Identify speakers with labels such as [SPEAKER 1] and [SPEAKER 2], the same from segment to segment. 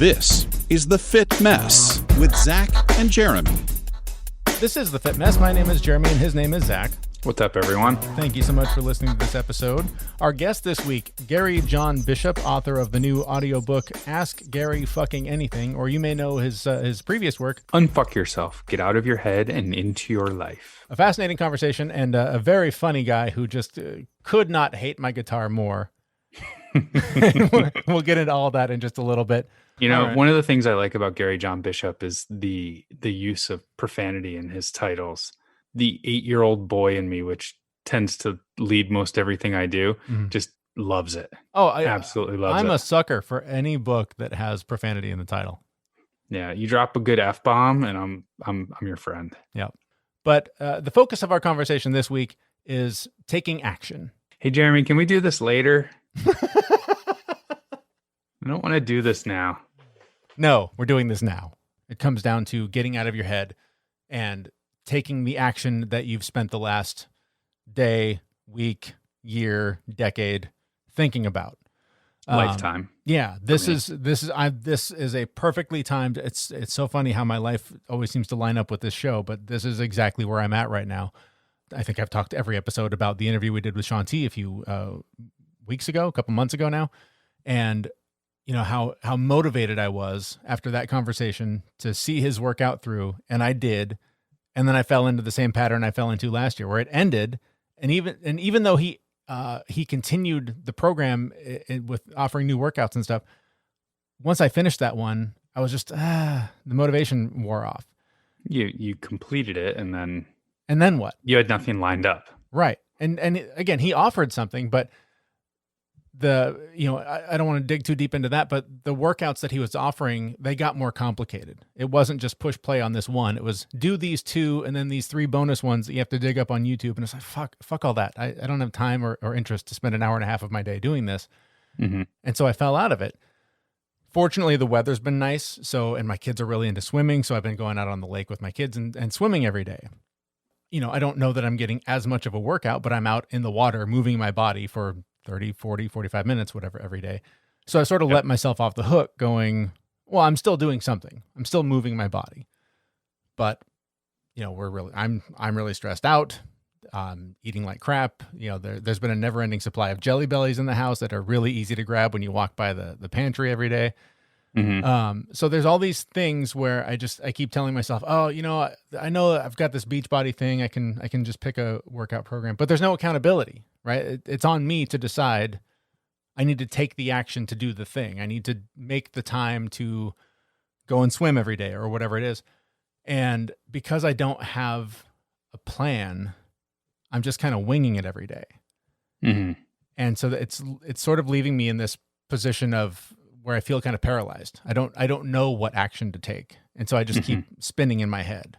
[SPEAKER 1] This is The Fit Mess with Zach and Jeremy.
[SPEAKER 2] This is The Fit Mess. My name is Jeremy and his name is Zach.
[SPEAKER 3] What's up, everyone?
[SPEAKER 2] Thank you so much for listening to this episode. Our guest this week, Gary John Bishop, author of the new audiobook, Ask Gary Fucking Anything, or you may know his previous work,
[SPEAKER 3] Unfuck Yourself. Get out of your head and into your life.
[SPEAKER 2] A fascinating conversation and a very funny guy who just could not hate my guitar more. We'll get into all that in just a little bit.
[SPEAKER 3] You know, right. One of the things I like about Gary John Bishop is the use of profanity in his titles. The 8-year-old boy in me, which tends to lead most everything I do, just loves it.
[SPEAKER 2] Oh, I
[SPEAKER 3] absolutely loves it.
[SPEAKER 2] I'm a sucker for any book that has profanity in the title.
[SPEAKER 3] Yeah, you drop a good F-bomb and I'm your friend.
[SPEAKER 2] Yeah. But the focus of our conversation this week is taking action.
[SPEAKER 3] Hey, Jeremy, can we do this later? I don't want to do this now.
[SPEAKER 2] No, we're doing this now. It comes down to getting out of your head and taking the action that you've spent the last day, week, year, decade thinking about.
[SPEAKER 3] Lifetime.
[SPEAKER 2] Yeah, this is a perfectly timed. It's so funny how my life always seems to line up with this show, but this is exactly where I'm at right now. I think I've talked every episode about the interview we did with Sean T a few weeks ago, a couple months ago now, and you know how motivated I was after that conversation to see his work out through, and I did. And then I fell into the same pattern I fell into last year, where it ended. And even though he continued the program with offering new workouts and stuff, once I finished that one, I was just the motivation wore off.
[SPEAKER 3] You completed it, and
[SPEAKER 2] then what?
[SPEAKER 3] You had nothing lined up,
[SPEAKER 2] right? And again, he offered something, but I don't want to dig too deep into that, but the workouts that he was offering, they got more complicated. It wasn't just push play on this one. It was do these 2 and then these 3 bonus ones that you have to dig up on YouTube. And it's like, fuck all that. I don't have time or interest to spend an hour and a half of my day doing this.
[SPEAKER 3] Mm-hmm.
[SPEAKER 2] And so I fell out of it. Fortunately, the weather's been nice. And my kids are really into swimming. So I've been going out on the lake with my kids and swimming every day. You know, I don't know that I'm getting as much of a workout, but I'm out in the water moving my body for 30, 40, 45 minutes, whatever, every day. So I sort of let myself off the hook going, well, I'm still doing something. I'm still moving my body. But, you know, I'm really stressed out. Eating like crap. You know, there's been a never ending supply of Jelly Bellies in the house that are really easy to grab when you walk by the pantry every day.
[SPEAKER 3] Mm-hmm.
[SPEAKER 2] So there's all these things where I keep telling myself, oh, you know I've got this Beachbody thing. I can just pick a workout program, but there's no accountability, right? It's on me to decide. I need to take the action to do the thing. I need to make the time to go and swim every day or whatever it is. And because I don't have a plan, I'm just kind of winging it every day.
[SPEAKER 3] Mm-hmm.
[SPEAKER 2] And so it's sort of leaving me in this position of where I feel kind of paralyzed. I don't know what action to take. And so I just keep spinning in my head.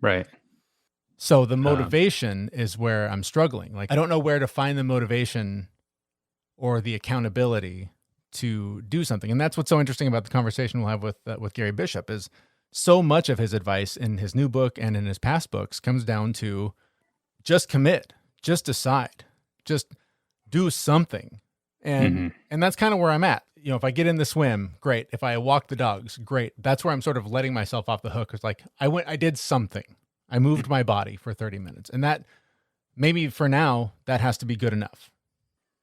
[SPEAKER 3] Right.
[SPEAKER 2] So the motivation is where I'm struggling. Like, I don't know where to find the motivation or the accountability to do something. And that's what's so interesting about the conversation we'll have with Gary Bishop is so much of his advice in his new book and in his past books comes down to just commit, just decide, just do something. And that's kind of where I'm at. You know, if I get in the swim, great. If I walk the dogs, great. That's where I'm sort of letting myself off the hook. It's like, I did something. I moved my body for 30 minutes. And that, maybe for now, that has to be good enough.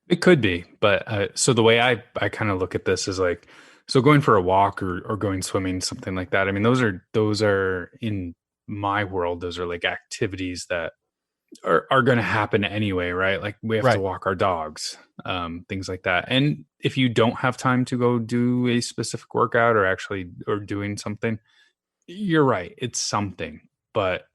[SPEAKER 3] It could be. But so the way I kind of look at this is like, so going for a walk or going swimming, something like that. I mean, those are in my world, those are like activities that are going to happen anyway, right? Like we have to walk our dogs, things like that. And if you don't have time to go do a specific workout or doing something, you're right. It's something, but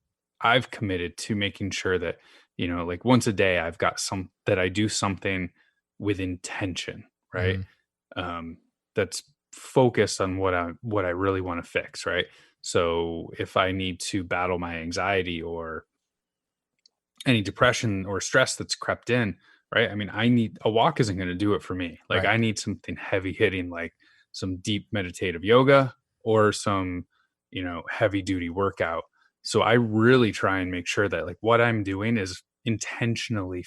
[SPEAKER 3] I've committed to making sure that, you know, like once a day I've got that I do something with intention, right? That's focused on what I really want to fix, right? So if I need to battle my anxiety or any depression or stress that's crept in, right? I mean, a walk isn't going to do it for me. Like I need something heavy hitting, like some deep meditative yoga or some, you know, heavy duty workout. So I really try and make sure that like what I'm doing is intentionally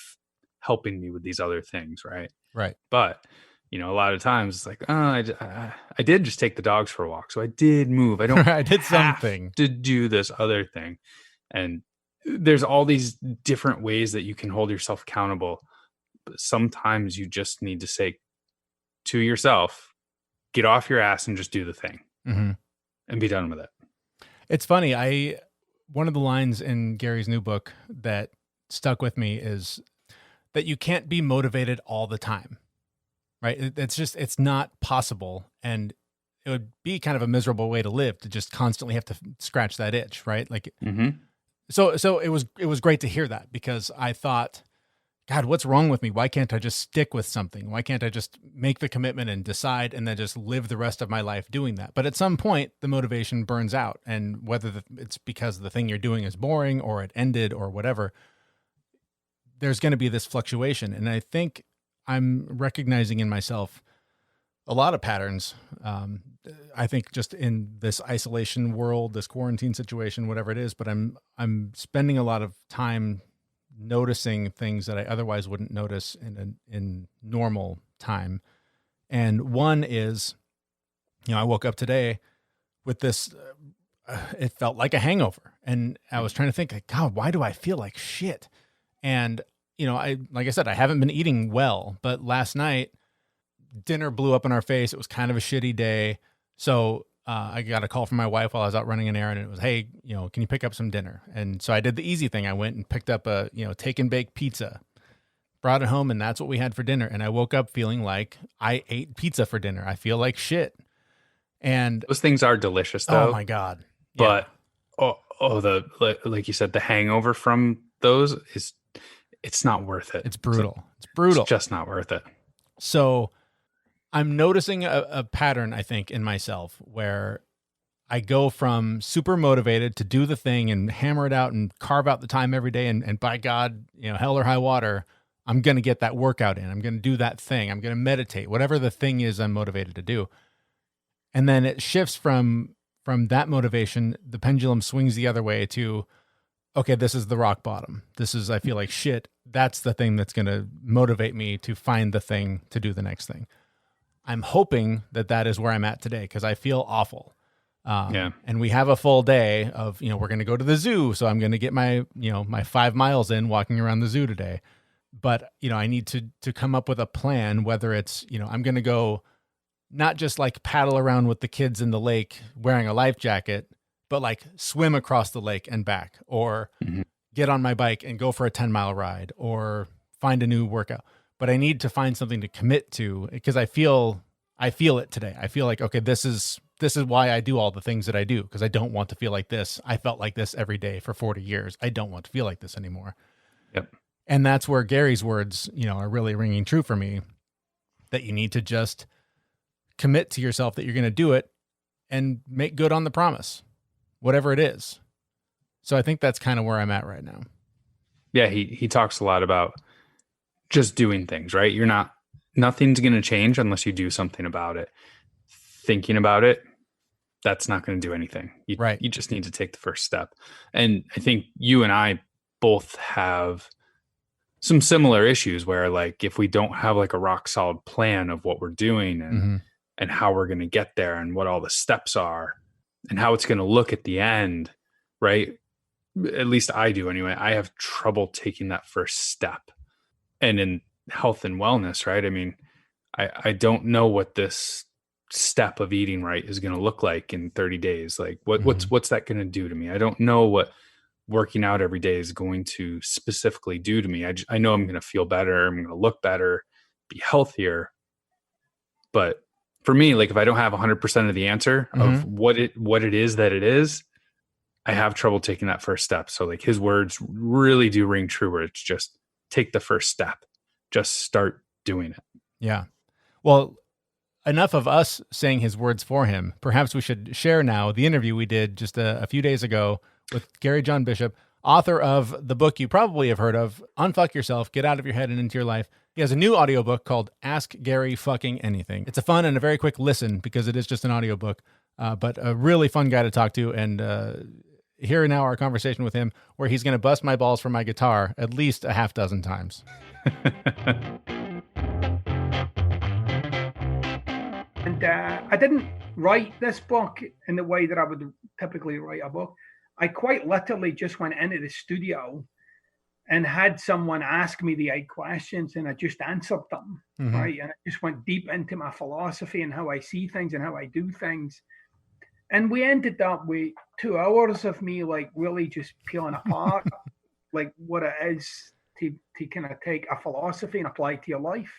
[SPEAKER 3] helping me with these other things. Right.
[SPEAKER 2] Right.
[SPEAKER 3] But a lot of times it's like, oh, I did just take the dogs for a walk. So I did move. I don't
[SPEAKER 2] I did
[SPEAKER 3] have
[SPEAKER 2] something
[SPEAKER 3] to do this other thing. And there's all these different ways that you can hold yourself accountable. But sometimes you just need to say to yourself, get off your ass and just do the thing and be done with it.
[SPEAKER 2] It's funny. One of the lines in Gary's new book that stuck with me is that you can't be motivated all the time, right? It's not possible. And it would be kind of a miserable way to live, to just constantly have to scratch that itch, right? Like, so it was great to hear that, because I thought, God, what's wrong with me? Why can't I just stick with something? Why can't I just make the commitment and decide and then just live the rest of my life doing that? But at some point, the motivation burns out. And whether it's because the thing you're doing is boring or it ended or whatever, there's going to be this fluctuation. And I think I'm recognizing in myself a lot of patterns. I think just in this isolation world, this quarantine situation, whatever it is, but I'm spending a lot of time noticing things that I otherwise wouldn't notice in normal time. And one is, I woke up today with this, it felt like a hangover. And I was trying to think, like, God, why do I feel like shit? And, like I said, I haven't been eating well, but last night dinner blew up in our face. It was kind of a shitty day. So I got a call from my wife while I was out running an errand, and it was, hey, can you pick up some dinner? And so I did the easy thing. I went and picked up a, take and bake pizza, brought it home, and that's what we had for dinner. And I woke up feeling like I ate pizza for dinner. I feel like shit. And
[SPEAKER 3] those things are delicious, though.
[SPEAKER 2] Oh my God.
[SPEAKER 3] But like you said, the hangover from those it's not worth it.
[SPEAKER 2] It's brutal. It's brutal.
[SPEAKER 3] It's just not worth it.
[SPEAKER 2] So I'm noticing a pattern, I think, in myself where I go from super motivated to do the thing and hammer it out and carve out the time every day. And by God, hell or high water, I'm going to get that workout in. I'm going to do that thing. I'm going to meditate, whatever the thing is I'm motivated to do. And then it shifts from that motivation. The pendulum swings the other way to, okay, this is the rock bottom. I feel like shit. That's the thing that's going to motivate me to find the thing to do the next thing. I'm hoping that is where I'm at today, because I feel awful. And we have a full day of, we're going to go to the zoo. So I'm going to get my 5 miles in walking around the zoo today. But, I need to come up with a plan, whether it's, I'm going to go not just like paddle around with the kids in the lake wearing a life jacket, but like swim across the lake and back, or get on my bike and go for a 10-mile ride, or find a new workout. But I need to find something to commit to, because I feel it today. I feel like, okay, this is why I do all the things that I do, because I don't want to feel like this. I felt like this every day for 40 years. I don't want to feel like this anymore.
[SPEAKER 3] Yep.
[SPEAKER 2] And that's where Gary's words, are really ringing true for me, that you need to just commit to yourself that you're going to do it and make good on the promise, whatever it is. So I think that's kind of where I'm at right now.
[SPEAKER 3] Yeah. He talks a lot about just doing things, right? Nothing's going to change unless you do something about it. Thinking about it, that's not going to do anything. You just need to take the first step. And I think you and I both have some similar issues where, like, if we don't have like a rock solid plan of what we're doing and how we're going to get there and what all the steps are and how it's going to look at the end, right? At least I do anyway. I have trouble taking that first step. And in health and wellness, right? I mean, I don't know what this step of eating right is going to look like in 30 days. Like what's that going to do to me? I don't know what working out every day is going to specifically do to me. I know I'm going to feel better. I'm going to look better, be healthier. But for me, like, if I don't have 100% of the answer of what it is that it is, I have trouble taking that first step. So like his words really do ring true, where it's just take the first step, just start doing it.
[SPEAKER 2] Yeah. Well, enough of us saying his words for him. Perhaps we should share now the interview we did just a few days ago with Gary John Bishop, author of the book you probably have heard of, Unfuck Yourself, Get Out of Your Head and Into Your Life. He has a new audiobook called Ask Gary Fucking Anything. It's a fun and a very quick listen, because it is just an audiobook, but a really fun guy to talk to. And here now our conversation with him, where he's going to bust my balls for my guitar at least a half dozen times.
[SPEAKER 4] And I didn't write this book in the way that I would typically write a book. I quite literally just went into the studio and had someone ask me the 8 questions, and I just answered them, right? And I just went deep into my philosophy and how I see things and how I do things. And we ended up with 2 hours of me like really just peeling apart like what it is to kind of take a philosophy and apply it to your life.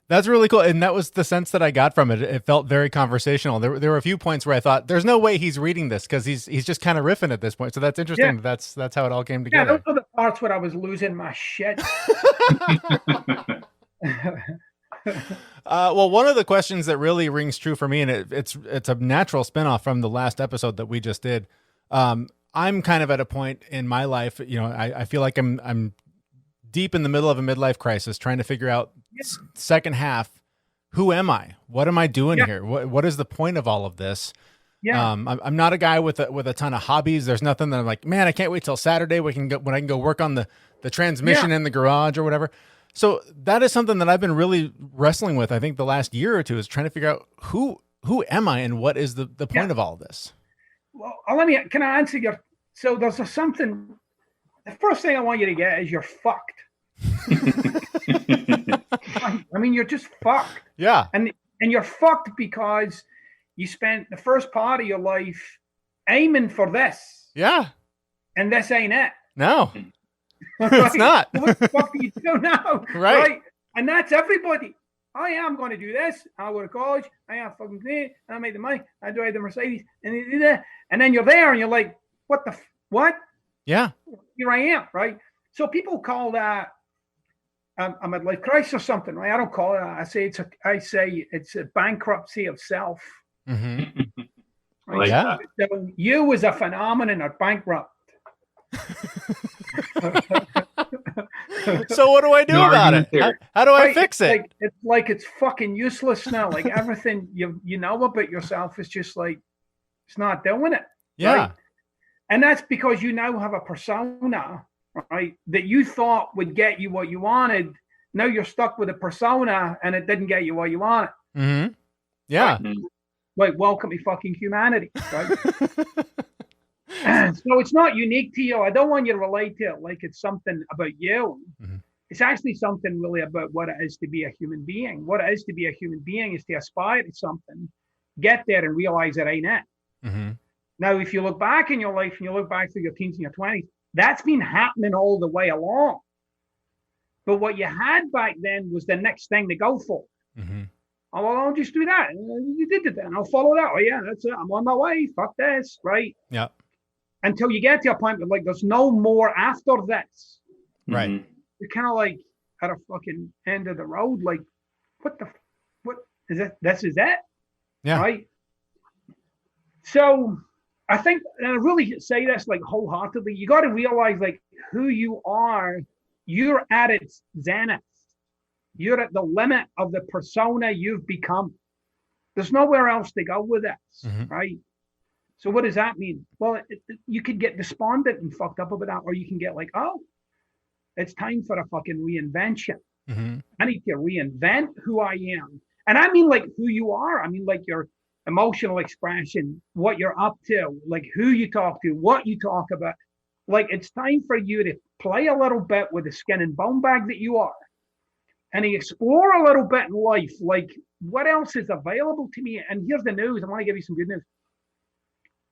[SPEAKER 2] That's really cool. And that was the sense that I got from it. It felt very conversational. There were a few points where I thought, there's no way he's reading this, because he's just kind of riffing at this point. So that's interesting. Yeah. That's how it all came together.
[SPEAKER 4] Yeah, those are the parts where I was losing my shit.
[SPEAKER 2] Well, one of the questions that really rings true for me, and it's a natural spinoff from the last episode that we just did. I'm kind of at a point in my life, I feel like I'm deep in the middle of a midlife crisis, trying to figure out second half, who am I? What am I doing here? What is the point of all of this? Yeah. I'm not a guy with a ton of hobbies. There's nothing that I'm like, man, I can't wait till Saturday when I can go work on the transmission in the garage or whatever. So that is something that I've been really wrestling with, I think, the last year or two, is trying to figure out who am I and what is the point of all of this?
[SPEAKER 4] Well, can I answer your, so there's something, the first thing I want you to get is you're fucked. I mean, you're just fucked.
[SPEAKER 2] Yeah.
[SPEAKER 4] And you're fucked because you spent the first part of your life aiming for this.
[SPEAKER 2] Yeah.
[SPEAKER 4] And this ain't it.
[SPEAKER 2] No.
[SPEAKER 4] Right?
[SPEAKER 2] It's not.
[SPEAKER 4] What the fuck do you do now?
[SPEAKER 2] Right.
[SPEAKER 4] And that's everybody. I am going to do this. I go to college. I am fucking great. I make the money. I drive the Mercedes. And then you're there and you're like, what? Yeah. Here I am, right? So people call that a midlife crisis or something, right? I don't call it that. I say it's a bankruptcy of self.
[SPEAKER 2] Mm-hmm.
[SPEAKER 4] Right? Yeah. So you as a phenomenon are bankrupt.
[SPEAKER 2] So what do I do about it? How do I fix it?
[SPEAKER 4] It's fucking useless now. Like everything you know about yourself is just like, it's not doing it.
[SPEAKER 2] Yeah.
[SPEAKER 4] Right? And that's because you now have a persona, right, that you thought would get you what you wanted. Now you're stuck with a persona and it didn't get you what you wanted.
[SPEAKER 2] Mm-hmm. Yeah.
[SPEAKER 4] Right? Like, welcome to fucking humanity, right? So it's not unique to you. I don't want you to relate to it like it's something about you. Mm-hmm. It's actually something really about what it is to be a human being. What it is to be a human being is to aspire to something, get there and realize it ain't it.
[SPEAKER 2] Mm-hmm.
[SPEAKER 4] Now, if you look back in your life and you look back through your teens and your 20s, that's been happening all the way along. But what you had back then was the next thing to go for.
[SPEAKER 2] Mm-hmm.
[SPEAKER 4] Oh, well, I'll just do that. You did it then. I'll follow that. Oh, yeah, that's it. I'm on my way. Fuck this, right?
[SPEAKER 2] Yeah.
[SPEAKER 4] Until you get to a point where, like, there's no more after this.
[SPEAKER 2] Right.
[SPEAKER 4] You're kind of like at a fucking end of the road. Like, what is it? This is it?
[SPEAKER 2] Yeah.
[SPEAKER 4] Right? So I think, and I really say this like wholeheartedly, you got to realize like who you are. You're at its zenith. You're at the limit of the persona you've become. There's nowhere else to go with this, right? So what does that mean? Well, you could get despondent and fucked up about that, or you can get like, oh, it's time for a fucking reinvention.
[SPEAKER 2] Mm-hmm.
[SPEAKER 4] I need to reinvent who I am. And I mean like who you are. I mean like your emotional expression, what you're up to, like who you talk to, what you talk about. Like it's time for you to play a little bit with the skin and bone bag that you are. And explore a little bit in life, like what else is available to me? And here's the news. I want to give you some good news.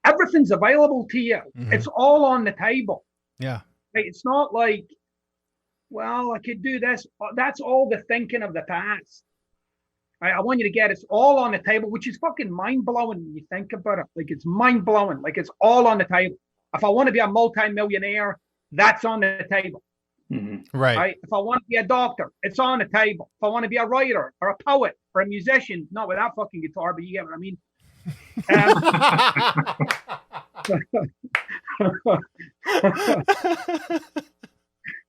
[SPEAKER 4] Everything's available to you. Mm-hmm. It's all on the table.
[SPEAKER 2] Yeah.
[SPEAKER 4] Like, it's not like, well, I could do this. That's all the thinking of the past. I want you to get it's all on the table, which is fucking mind-blowing when you think about it. Like, it's mind-blowing. Like, it's all on the table. If I want to be a multi-millionaire, that's on the table.
[SPEAKER 2] Mm-hmm. Right.
[SPEAKER 4] If I want to be a doctor, it's on the table. If I want to be a writer or a poet or a musician, not with that fucking guitar, but you get what I mean.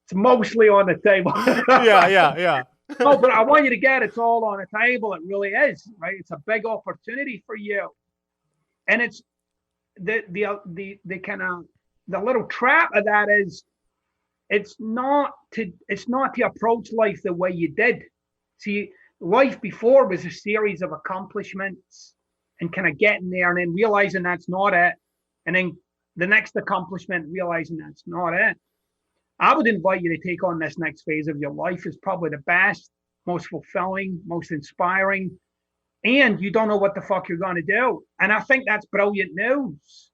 [SPEAKER 4] It's mostly on the table.
[SPEAKER 2] Yeah.
[SPEAKER 4] No, but I want you to get it's all on the table. It really is, right? It's a big opportunity for you. And it's the kind of the little trap of that is it's not to approach life the way you did. See, life before was a series of accomplishments and kind of getting there and then realizing that's not it. And then the next accomplishment, realizing that's not it. I would invite you to take on this next phase of your life. Is probably the best, most fulfilling, most inspiring. And you don't know what the fuck you're going to do. And I think that's brilliant news.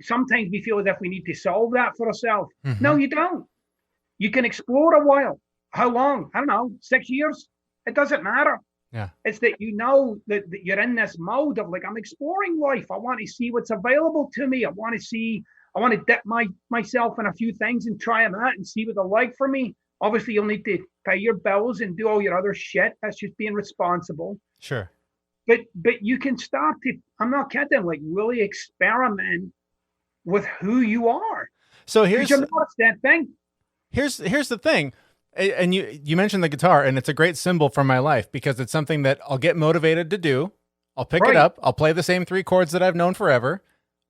[SPEAKER 4] Sometimes we feel as if we need to solve that for ourselves.
[SPEAKER 2] Mm-hmm.
[SPEAKER 4] No, you don't. You can explore a while. How long? I don't know, 6 years? It doesn't matter.
[SPEAKER 2] Yeah.
[SPEAKER 4] It's that you know that you're in this mode of like, I'm exploring life. I want to see what's available to me. I want to dip myself in a few things and try them out and see what they're like for me. Obviously, you'll need to pay your bills and do all your other shit. That's just being responsible.
[SPEAKER 2] Sure.
[SPEAKER 4] But you can start to, I'm not kidding, like really experiment with who you are.
[SPEAKER 2] So here's
[SPEAKER 4] that thing.
[SPEAKER 2] Here's the thing. And you mentioned the guitar, and it's a great symbol for my life because it's something that I'll get motivated to do. I'll pick it up. I'll play the same 3 chords that I've known forever.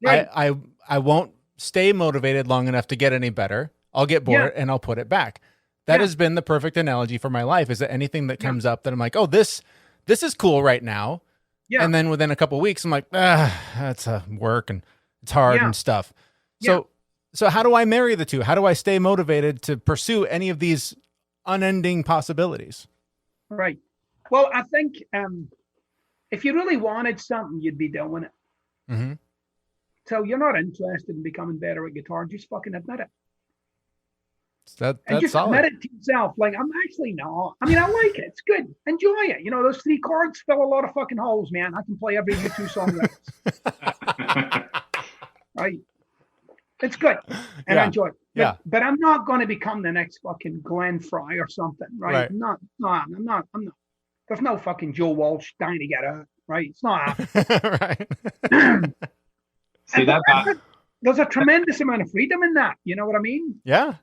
[SPEAKER 2] Right. I won't stay motivated long enough to get any better. I'll get bored and I'll put it back. That has been the perfect analogy for my life, is that anything that comes up that I'm like, oh, this is cool right now. Yeah. And then within a couple of weeks, I'm like, that's work and it's hard and stuff. So how do I marry the two? How do I stay motivated to pursue any of these unending possibilities?
[SPEAKER 4] Right. Well, I think if you really wanted something, you'd be doing it.
[SPEAKER 2] Mm-hmm.
[SPEAKER 4] So you're not interested in becoming better at guitar. Just fucking admit it.
[SPEAKER 2] That's
[SPEAKER 4] and just
[SPEAKER 2] solid.
[SPEAKER 4] admit it to yourself. Like, I'm actually not. I mean, I like it. It's good. Enjoy it. You know, those 3 chords fill a lot of fucking holes, man. I can play every U2 song. Right. It's good. And I enjoy it. But I'm not going to become the next fucking Glenn Fry or something. Right. I'm not. There's no fucking Joe Walsh dying to get out. Right. It's not happening.
[SPEAKER 3] Right. See that?
[SPEAKER 4] There's a tremendous amount of freedom in that. You know what I mean?
[SPEAKER 2] Yeah.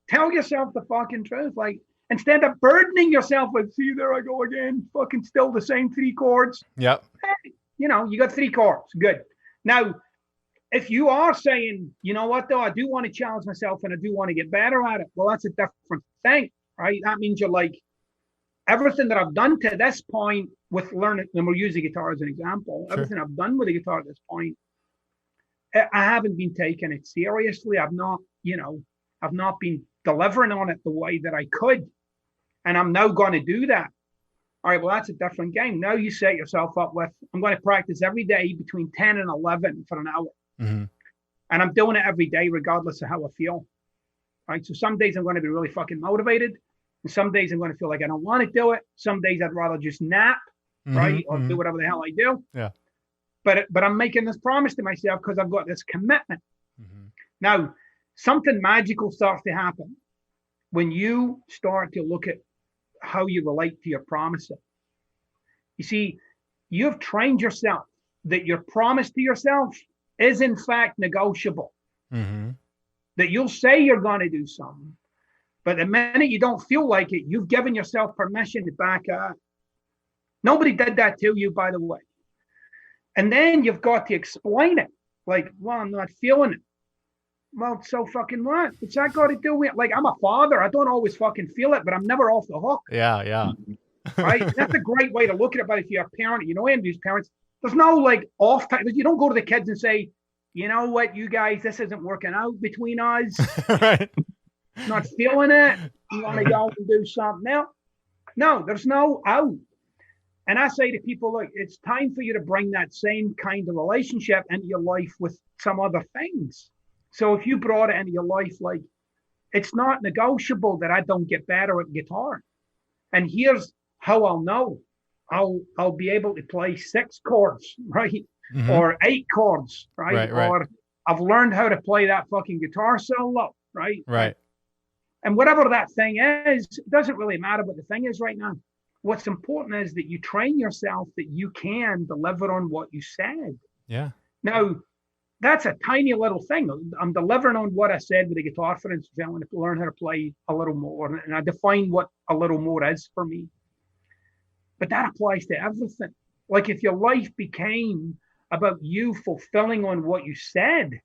[SPEAKER 4] Tell yourself the fucking truth. Like, instead of burdening yourself with, see, there I go again, fucking still the same 3 chords.
[SPEAKER 2] Yep.
[SPEAKER 4] Hey, you know, you got 3 chords. Good. Now, if you are saying, you know what, though, I do want to challenge myself and I do want to get better at it, well, that's a different thing, right? That means you're like, everything that I've done to this point with learning, and we'll use the guitar as an example, everything I've done with the guitar at this point, I haven't been taking it seriously. I've not been delivering on it the way that I could. And I'm now going to do that. All right, well, that's a different game. Now you set yourself up with, I'm going to practice every day between 10 and 11 for an hour.
[SPEAKER 2] Mm-hmm.
[SPEAKER 4] And I'm doing it every day, regardless of how I feel. Right. So some days I'm going to be really fucking motivated. And some days I'm going to feel like I don't want to do it. Some days I'd rather just nap, right? Or do whatever the hell I do.
[SPEAKER 2] Yeah.
[SPEAKER 4] But I'm making this promise to myself because I've got this commitment.
[SPEAKER 2] Mm-hmm.
[SPEAKER 4] Now, something magical starts to happen when you start to look at how you relate to your promises. You see, you've trained yourself that your promise to yourself is in fact negotiable.
[SPEAKER 2] Mm-hmm.
[SPEAKER 4] That you'll say you're going to do something, but the minute you don't feel like it, you've given yourself permission to back up. Nobody did that to you, by the way. And then you've got to explain it. Like, well, I'm not feeling it. Well, so fucking what? What's that got to do with it? Like, I'm a father. I don't always fucking feel it, but I'm never off the hook.
[SPEAKER 2] Yeah.
[SPEAKER 4] Right? That's a great way to look at it. But if you're a parent, you know, and these parents, there's no like off time. You don't go to the kids and say, you know what, you guys, this isn't working out between us.
[SPEAKER 2] Right.
[SPEAKER 4] Not feeling it. You want to go and do something else? No, there's no out. And I say to people, look, it's time for you to bring that same kind of relationship into your life with some other things. So if you brought it into your life, like, it's not negotiable that I don't get better at guitar. And here's how I'll know. I'll be able to play 6 chords, right? Mm-hmm. Or 8 chords, right? Or I've learned how to play that fucking guitar solo, right?
[SPEAKER 2] Right.
[SPEAKER 4] And whatever that thing is, it doesn't really matter what the thing is right now. What's important is that you train yourself that you can deliver on what you said.
[SPEAKER 2] Yeah.
[SPEAKER 4] Now, that's a tiny little thing. I'm delivering on what I said with the guitar, for instance. I want to learn how to play a little more. And I define what a little more is for me. But that applies to everything. Like, if your life became about you fulfilling on what you said,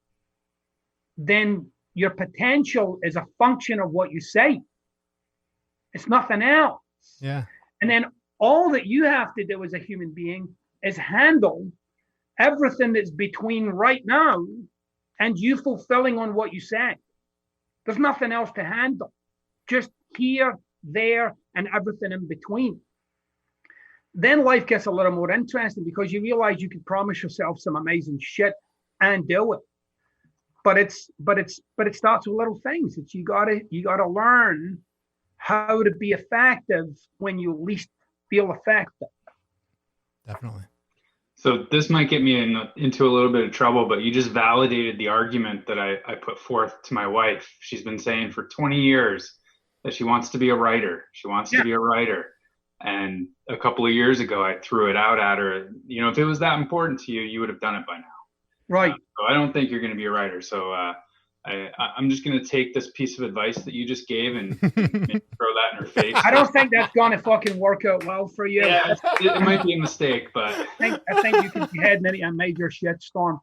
[SPEAKER 4] then your potential is a function of what you say. It's nothing else.
[SPEAKER 2] Yeah.
[SPEAKER 4] And then All that you have to do as a human being is handle everything that's between right now and you fulfilling on what you said. There's nothing else to handle. Just here, there, and everything in between. Then life gets a little more interesting because you realize you can promise yourself some amazing shit and do it. But it starts with little things. It's you gotta learn how to be effective when you least feel effective.
[SPEAKER 2] Definitely.
[SPEAKER 3] So this might get me into a little bit of trouble, but you just validated the argument that I put forth to my wife. She's been saying for 20 years that she wants to be a writer. She wants to be a writer. And a couple of years ago, I threw it out at her. You know, if it was that important to you, you would have done it by now.
[SPEAKER 4] Right.
[SPEAKER 3] So I don't think you're going to be a writer. So I'm just going to take this piece of advice that you just gave and throw that in her face.
[SPEAKER 4] I don't think that's going to fucking work out well for you.
[SPEAKER 3] Yeah, it might be a mistake, but
[SPEAKER 4] I think you could be heading into a major shitstorm.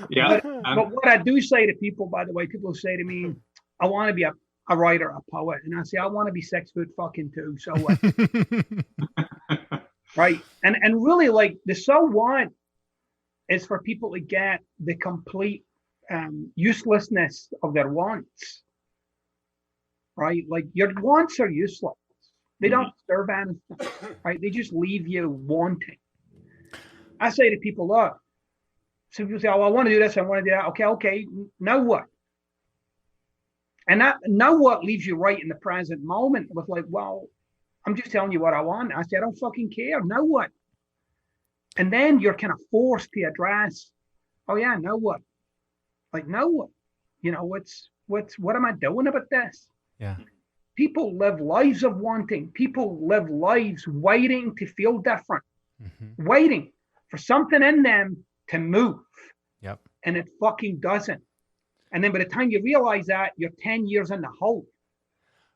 [SPEAKER 3] Yeah.
[SPEAKER 4] But what I do say to people, by the way, people say to me, I want to be a writer, a poet. And I say, I want to be 6 foot fucking too. So what? Right. And really, like, the so what is for people to get the complete uselessness of their wants. Right. Like, your wants are useless. They don't serve anything. Right. They just leave you wanting. I say to people, look, so people say, oh, I want to do this, I want to do that. Okay. Now what? And that now what leaves you right in the present moment with like, well, I'm just telling you what I want. I say, I don't fucking care. Now what? And then you're kind of forced to address, oh yeah, now what? Like, now what? You know, what am I doing about this?
[SPEAKER 2] Yeah.
[SPEAKER 4] People live lives of wanting. People live lives waiting to feel different, waiting for something in them to move.
[SPEAKER 2] Yep.
[SPEAKER 4] And it fucking doesn't. And then by the time you realize that, you're 10 years in the hole.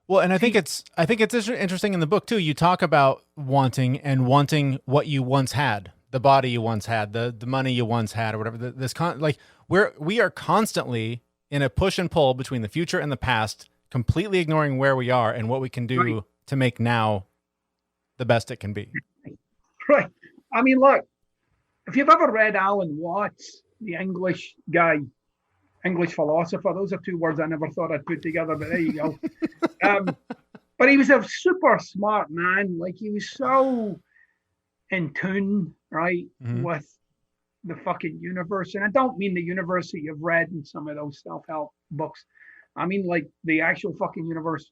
[SPEAKER 2] Well, and I think it's interesting in the book too. You talk about wanting what you once had, the body you once had, the money you once had, or whatever. We are constantly in a push and pull between the future and the past, completely ignoring where we are and what we can do to make now the best it can be.
[SPEAKER 4] Right. I mean, look, if you've ever read Alan Watts, the English guy, English philosopher, those are two words I never thought I'd put together, but there you go. But he was a super smart man. Like, he was so in tune, right, with the fucking universe. And I don't mean the universe that you've read in some of those self-help books. I mean, like, the actual fucking universe.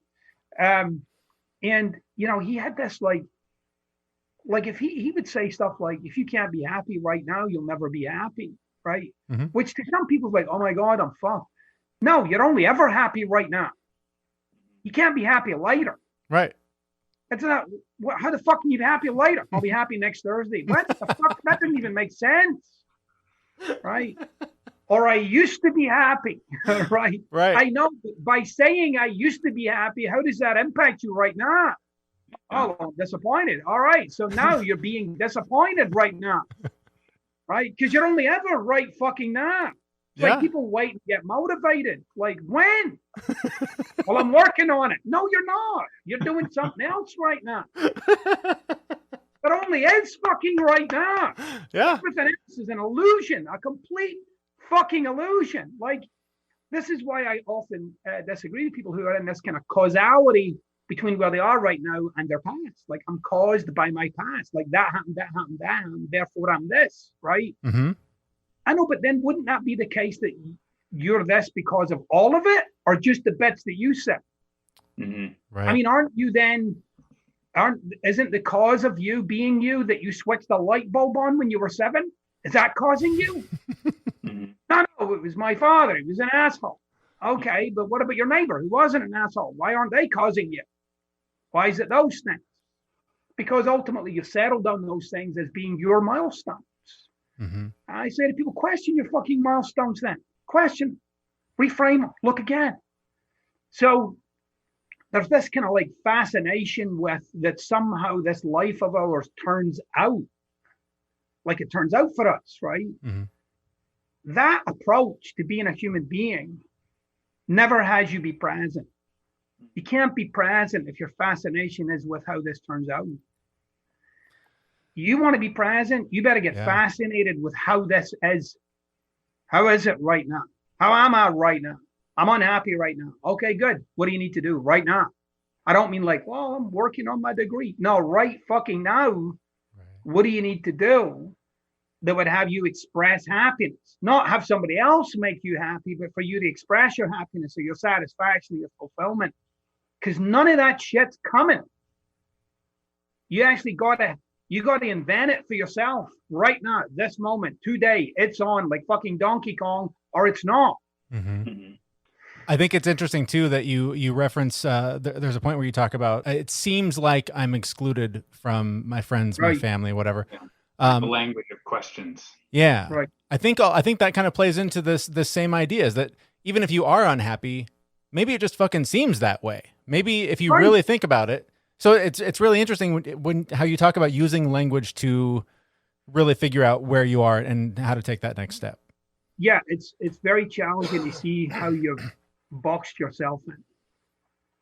[SPEAKER 4] And, you know, he had this, like if he would say stuff like, if you can't be happy right now, you'll never be happy. Right. Which to some people is like, oh my God, I'm fucked. No, you're only ever happy right now. You can't be happy later.
[SPEAKER 2] Right.
[SPEAKER 4] That's not, how the fuck can you be happy later? I'll be happy next Thursday. What the fuck? That doesn't even make sense. Right. Or I used to be happy. Right.
[SPEAKER 2] Right.
[SPEAKER 4] I know, but by saying I used to be happy, how does that impact you right now? Oh, I'm disappointed. All right. So now you're being disappointed right now. Right? Because you're only ever right fucking now. It's like people wait and get motivated. Like, when? Well, I'm working on it. No, you're not. You're doing something else right now. It only is fucking right now.
[SPEAKER 2] Yeah.
[SPEAKER 4] Everything else is an illusion, a complete fucking illusion. Like, this is why I often disagree with people who are in this kind of causality between where they are right now and their past. Like, I'm caused by my past. Like, that happened, therefore I'm this, right? I know, but then wouldn't that be the case that you're this because of all of it, or just the bits that you said?
[SPEAKER 2] Right.
[SPEAKER 4] I mean, isn't the cause of you being you that you switched the light bulb on when you were 7? Is that causing you? No, it was my father. He was an asshole. Okay, but what about your neighbor who wasn't an asshole? Why aren't they causing you? Why is it those things? Because ultimately you've settled on those things as being your milestones. I say to people, question your fucking milestones then. Question, reframe them, look again. So there's this kind of like fascination with that somehow this life of ours turns out like it turns out for us, right? That approach to being a human being never has you be present. You can't be present if your fascination is with how this turns out. You want to be present, you better get fascinated with how this is. How is it right now? How am I right now? I'm unhappy right now. Okay, good. What do you need to do right now? I don't mean like, well, I'm working on my degree. No, right fucking now. Right. What do you need to do that would have you express happiness? Not have somebody else make you happy, but for you to express your happiness or your satisfaction, your fulfillment. Because none of that shit's coming. You actually got to invent it for yourself right now, this moment, today. It's on like fucking Donkey Kong, or it's not.
[SPEAKER 2] Mm-hmm. I think it's interesting too that you reference. There's a point where you talk about it seems like I'm excluded from my friends, my family, whatever.
[SPEAKER 3] Yeah. The language of questions.
[SPEAKER 2] Yeah, right. I think that kind of plays into this same idea, is that even if you are unhappy, maybe it just fucking seems that way. Maybe if you really think about it. So it's really interesting when how you talk about using language to really figure out where you are and how to take that next step.
[SPEAKER 4] Yeah, it's very challenging to see how you've boxed yourself in.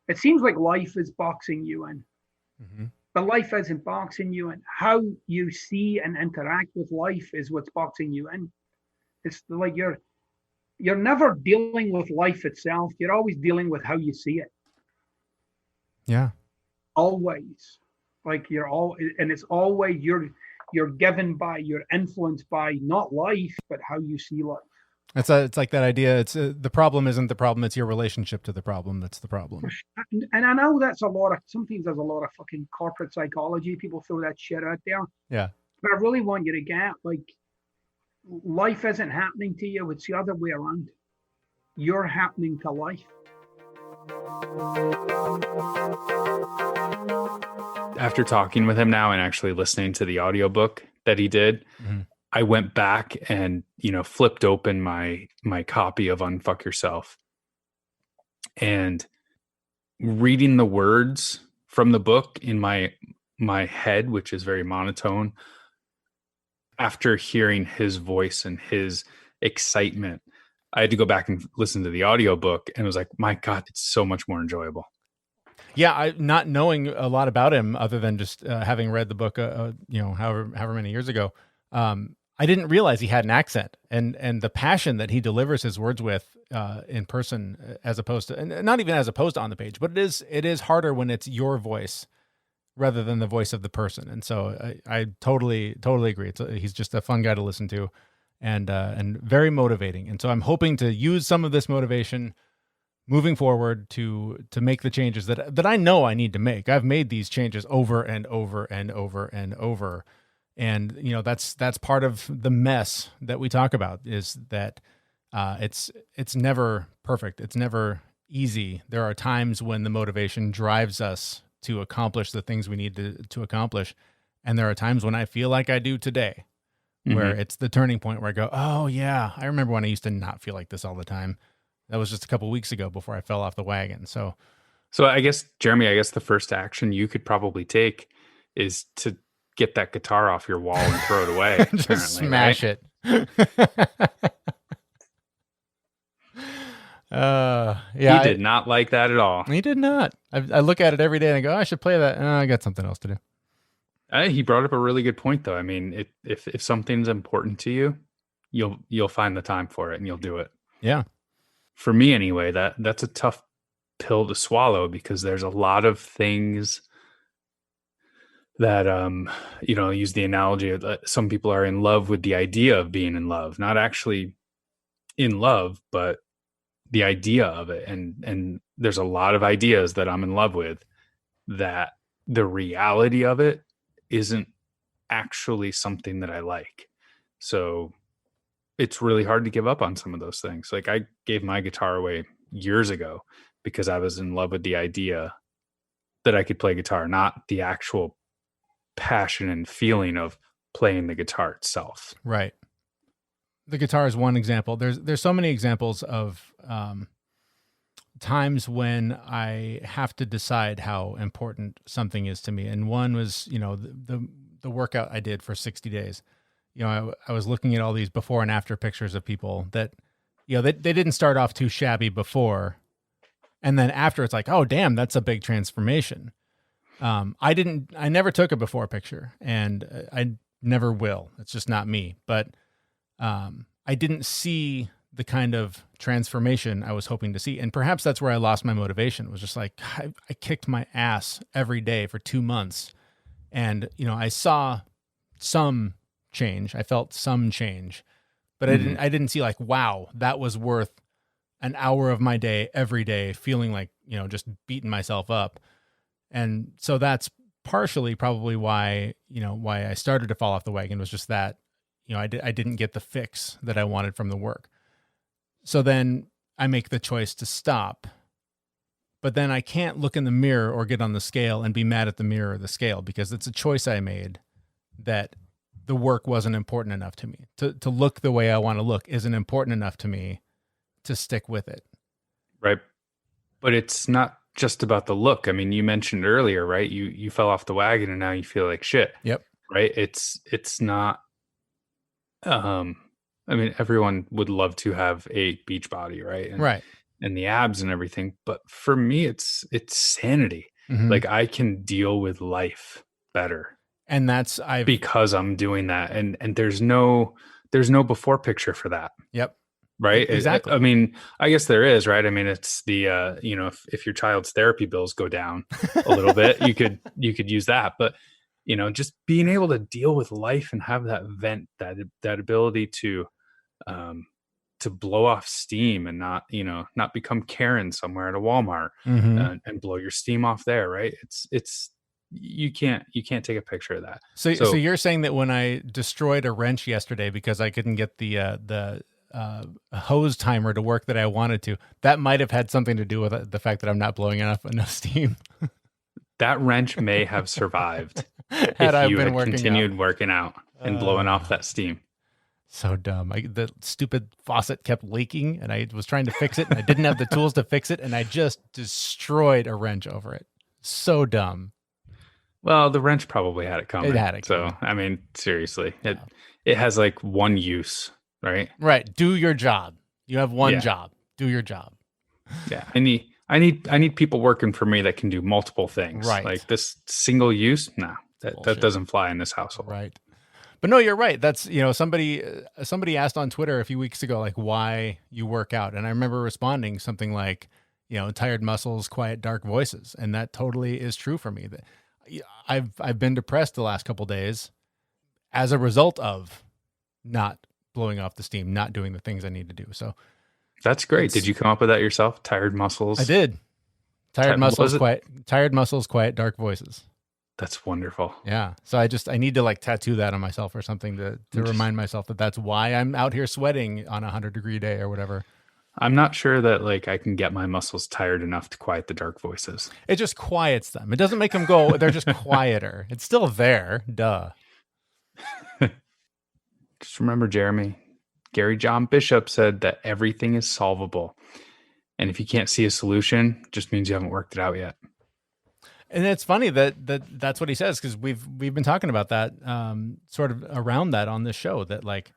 [SPEAKER 4] It seems like life is boxing you in, but life isn't boxing you in. How you see and interact with life is what's boxing you in. It's like you're never dealing with life itself. You're always dealing with how you see it.
[SPEAKER 2] Yeah.
[SPEAKER 4] Always, like and it's always you're given by, you're influenced by not life, but how you see life.
[SPEAKER 2] It's like that idea. It's the problem isn't the problem; it's your relationship to the problem that's the problem.
[SPEAKER 4] And I know that's sometimes there's a lot of fucking corporate psychology. People throw that shit out there.
[SPEAKER 2] Yeah.
[SPEAKER 4] But I really want you to get like, life isn't happening to you; it's the other way around. You're happening to life.
[SPEAKER 3] After talking with him now and actually listening to the audiobook that he did, I went back and, flipped open my copy of Unfuck Yourself, and reading the words from the book in my head, which is very monotone, after hearing his voice and his excitement, I had to go back and listen to the audiobook, and it was like, my God, it's so much more enjoyable.
[SPEAKER 2] Yeah, not knowing a lot about him other than just having read the book, however many years ago, I didn't realize he had an accent, and the passion that he delivers his words with in person, as opposed to, and not even as opposed to on the page, but it is harder when it's your voice rather than the voice of the person. And so I totally agree. He's just a fun guy to listen to, and very motivating. And so I'm hoping to use some of this motivation moving forward to make the changes that I know I need to make. I've made these changes over and over and over and over. And, that's part of the mess that we talk about, is that it's never perfect. It's never easy. There are times when the motivation drives us to accomplish the things we need to accomplish. And there are times when I feel like I do today, where it's the turning point where I go, oh yeah, I remember when I used to not feel like this all the time. That was just a couple of weeks ago before I fell off the wagon. So
[SPEAKER 3] I guess, Jeremy, the first action you could probably take is to get that guitar off your wall and throw it away.
[SPEAKER 2] Just smash it. Yeah.
[SPEAKER 3] He did not like that at all.
[SPEAKER 2] He did not. I look at it every day and I go, I should play that. I got something else to do.
[SPEAKER 3] He brought up a really good point, though. I mean, if something's important to you, you'll find the time for it and you'll do it.
[SPEAKER 2] Yeah.
[SPEAKER 3] For me, anyway, that's a tough pill to swallow, because there's a lot of things that, use the analogy of some people are in love with the idea of being in love, not actually in love, but the idea of it. And there's a lot of ideas that I'm in love with that the reality of it isn't actually something that I like. So it's really hard to give up on some of those things. Like, I gave my guitar away years ago because I was in love with the idea that I could play guitar, not the actual passion and feeling of playing the guitar itself.
[SPEAKER 2] Right. The guitar is one example. There's so many examples of times when I have to decide how important something is to me. And one was, the workout I did for 60 days. I was looking at all these before and after pictures of people that, they didn't start off too shabby before. And then after, it's like, oh, damn, that's a big transformation. I never took a before picture, and I never will. It's just not me. But I didn't see the kind of transformation I was hoping to see. And perhaps that's where I lost my motivation. It was just like, I kicked my ass every day for 2 months. And, I saw some change. I felt some change, but I didn't see like, wow, that was worth an hour of my day every day, feeling like, just beating myself up. And so that's partially probably why I started to fall off the wagon, was just that, I didn't get the fix that I wanted from the work. So then I make the choice to stop, but then I can't look in the mirror or get on the scale and be mad at the mirror or the scale, because it's a choice I made that the work wasn't important enough to me. To look the way I want to look isn't important enough to me to stick with it.
[SPEAKER 3] Right. But it's not just about the look. I mean, you mentioned earlier, right? You fell off the wagon and now you feel like shit.
[SPEAKER 2] Yep.
[SPEAKER 3] Right. It's not, I mean, everyone would love to have a beach body, right?
[SPEAKER 2] Right.
[SPEAKER 3] And the abs and everything. But for me, it's sanity.
[SPEAKER 2] Mhm.
[SPEAKER 3] Like, I can deal with life better.
[SPEAKER 2] And that's
[SPEAKER 3] because I'm doing that. And there's no before picture for that.
[SPEAKER 2] Yep.
[SPEAKER 3] Right.
[SPEAKER 2] Exactly.
[SPEAKER 3] I mean, I guess there is, right? I mean, it's the, if your child's therapy bills go down a little bit, you could use that. But, just being able to deal with life and have that vent, that ability to blow off steam and not become Karen somewhere at a Walmart and blow your steam off there. Right. It's, you can't take a picture of that.
[SPEAKER 2] So you're saying that when I destroyed a wrench yesterday because I couldn't get the hose timer to work that I wanted to, that might have had something to do with the fact that I'm not blowing enough steam.
[SPEAKER 3] That wrench may have survived
[SPEAKER 2] had I been
[SPEAKER 3] continued working out and blowing off that steam.
[SPEAKER 2] So dumb. The stupid faucet kept leaking and I was trying to fix it and I didn't have the tools to fix it and I just destroyed a wrench over it. So dumb.
[SPEAKER 3] Well, the wrench probably had it coming.
[SPEAKER 2] It had it coming.
[SPEAKER 3] So, I mean, seriously, it has like one use, right?
[SPEAKER 2] Right. Do your job. You have one job. Do your job.
[SPEAKER 3] Yeah. I need people working for me that can do multiple things.
[SPEAKER 2] Right.
[SPEAKER 3] Like this single use, that doesn't fly in this household.
[SPEAKER 2] Right. But no, you're right. That's, somebody asked on Twitter a few weeks ago, like, why you work out. And I remember responding something like, tired muscles, quiet, dark voices. And that totally is true for me. I've been depressed the last couple of days as a result of not blowing off the steam, not doing the things I need to do. So
[SPEAKER 3] that's great. Did you come up with that yourself? Tired muscles?
[SPEAKER 2] I did. Tired muscles, quiet, dark voices.
[SPEAKER 3] That's wonderful.
[SPEAKER 2] Yeah. So I need to like tattoo that on myself or something to remind myself that that's why I'm out here sweating on a 100-degree day or whatever.
[SPEAKER 3] I'm not sure that like I can get my muscles tired enough to quiet the dark voices.
[SPEAKER 2] It just quiets them. It doesn't make them go, they're just quieter. It's still there. Duh.
[SPEAKER 3] Just remember, Jeremy, Gary John Bishop said that everything is solvable. And if you can't see a solution, it just means you haven't worked it out yet.
[SPEAKER 2] And it's funny that's what he says, because we've been talking about that sort of around that on this show, that like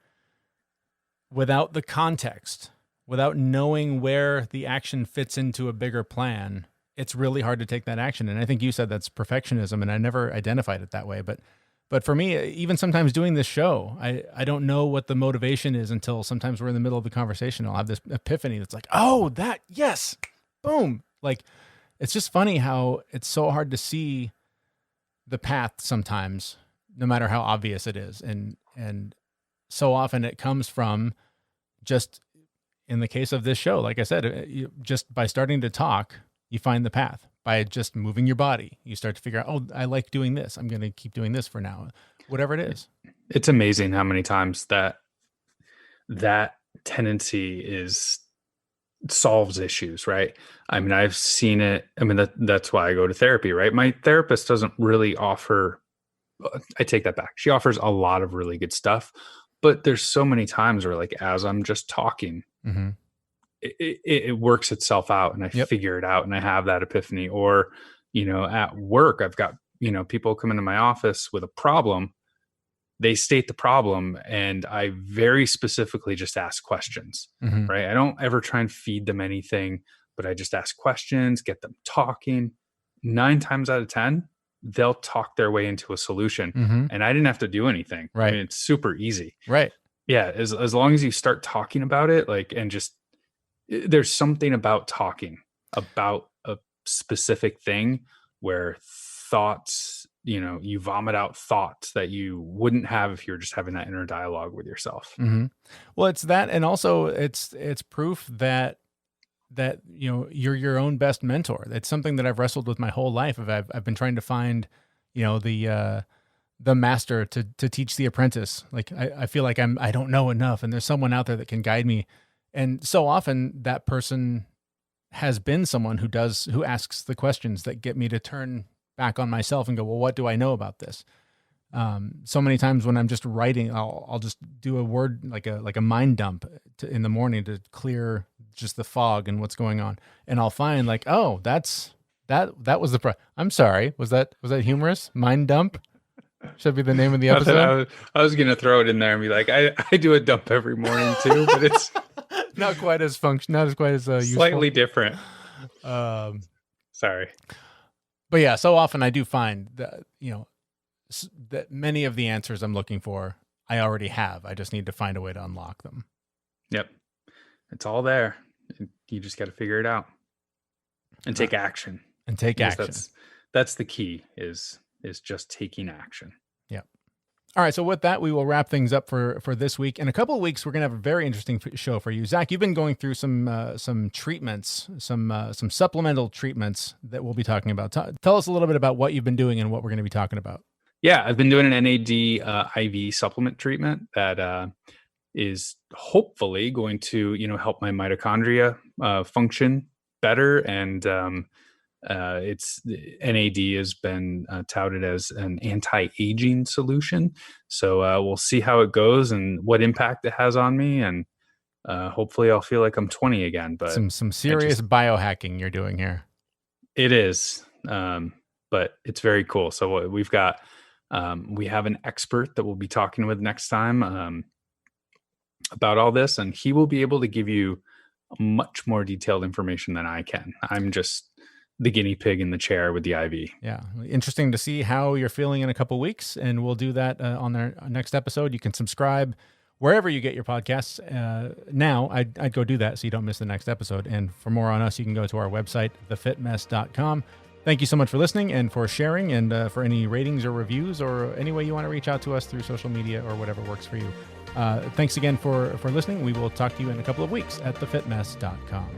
[SPEAKER 2] without the context, without knowing where the action fits into a bigger plan, it's really hard to take that action. And I think you said that's perfectionism, and I never identified it that way. But for me, even sometimes doing this show, I don't know what the motivation is until sometimes we're in the middle of the conversation. I'll have this epiphany that's like, oh, that, yes, boom. Like, it's just funny how it's so hard to see the path sometimes, no matter how obvious it is. And so often it comes from just, in the case of this show, like I said, just by starting to talk, you find the path. By just moving your body, you start to figure out, oh, I like doing this. I'm going to keep doing this for now, whatever it is.
[SPEAKER 3] It's amazing how many times that tendency solves issues, right? I mean, I've seen it. I mean, that's why I go to therapy, right? My therapist doesn't really offer, I take that back. She offers a lot of really good stuff, but there's so many times where like, as I'm just talking,
[SPEAKER 2] mm-hmm.
[SPEAKER 3] it works itself out and I figure it out and I have that epiphany. Or, at work, I've got, people come into my office with a problem. They state the problem and I very specifically just ask questions,
[SPEAKER 2] mm-hmm.
[SPEAKER 3] right? I don't ever try and feed them anything, but I just ask questions, get them talking. 9 times out of 10, they'll talk their way into a solution,
[SPEAKER 2] Mm-hmm.
[SPEAKER 3] and I didn't have to do anything.
[SPEAKER 2] Right.
[SPEAKER 3] I mean, it's super easy.
[SPEAKER 2] Right.
[SPEAKER 3] Yeah. As long as you start talking about it, like, and just, there's something about talking about a specific thing where thoughts, you vomit out thoughts that you wouldn't have if you're just having that inner dialogue with yourself.
[SPEAKER 2] Mm-hmm. Well, it's that, and also it's proof that you're your own best mentor. It's something that I've wrestled with my whole life. I've been trying to find the master to teach the apprentice. Like I feel like I don't know enough, and there's someone out there that can guide me. And so often that person has been someone who asks the questions that get me to turn back on myself and go, well, what do I know about this? So many times when I'm just writing, I'll just do a word like a mind dump in the morning to clear just the fog and what's going on, and I'll find like, oh, that was the I'm sorry, was that humorous? Mind dump should be the name of the episode.
[SPEAKER 3] I was gonna throw it in there and be like, I do a dump every morning too, but it's
[SPEAKER 2] not quite as useful.
[SPEAKER 3] Slightly different. Sorry.
[SPEAKER 2] But yeah, so often I do find that, that many of the answers I'm looking for, I already have. I just need to find a way to unlock them.
[SPEAKER 3] Yep. It's all there. You just got to figure it out and take action. That's the key is just taking action.
[SPEAKER 2] Yep. All right. So with that, we will wrap things up for this week. In a couple of weeks, we're going to have a very interesting show for you. Zach, you've been going through some treatments, some supplemental treatments that we'll be talking about. Tell us a little bit about what you've been doing and what we're going to be talking about.
[SPEAKER 3] Yeah, I've been doing an NAD IV supplement treatment that is hopefully going to, help my mitochondria function better. And it's NAD has been touted as an anti-aging solution. So we'll see how it goes and what impact it has on me. And hopefully I'll feel like I'm 20 again. But
[SPEAKER 2] some serious biohacking you're doing here.
[SPEAKER 3] It is, but it's very cool. So we've got, we have an expert that we'll be talking with next time about all this, and he will be able to give you much more detailed information than I can. I'm just the guinea pig in the chair with the IV.
[SPEAKER 2] Yeah. Interesting to see how you're feeling in a couple of weeks, and we'll do that on our next episode. You can subscribe wherever you get your podcasts. Now, I'd go do that so you don't miss the next episode. And for more on us, you can go to our website, thefitmess.com. Thank you so much for listening and for sharing, and for any ratings or reviews or any way you want to reach out to us through social media or whatever works for you. Thanks again for listening. We will talk to you in a couple of weeks at thefitmess.com.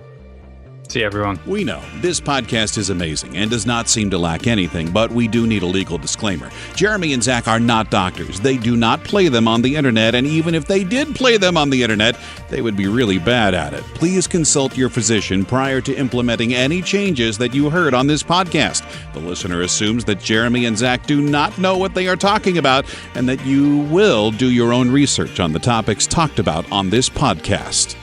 [SPEAKER 3] See you, everyone.
[SPEAKER 1] We know this podcast is amazing and does not seem to lack anything, but we do need a legal disclaimer. Jeremy and Zach are not doctors. They do not play them on the internet, and even if they did play them on the internet, they would be really bad at it. Please consult your physician prior to implementing any changes that you heard on this podcast. The listener assumes that Jeremy and Zach do not know what they are talking about, and that you will do your own research on the topics talked about on this podcast.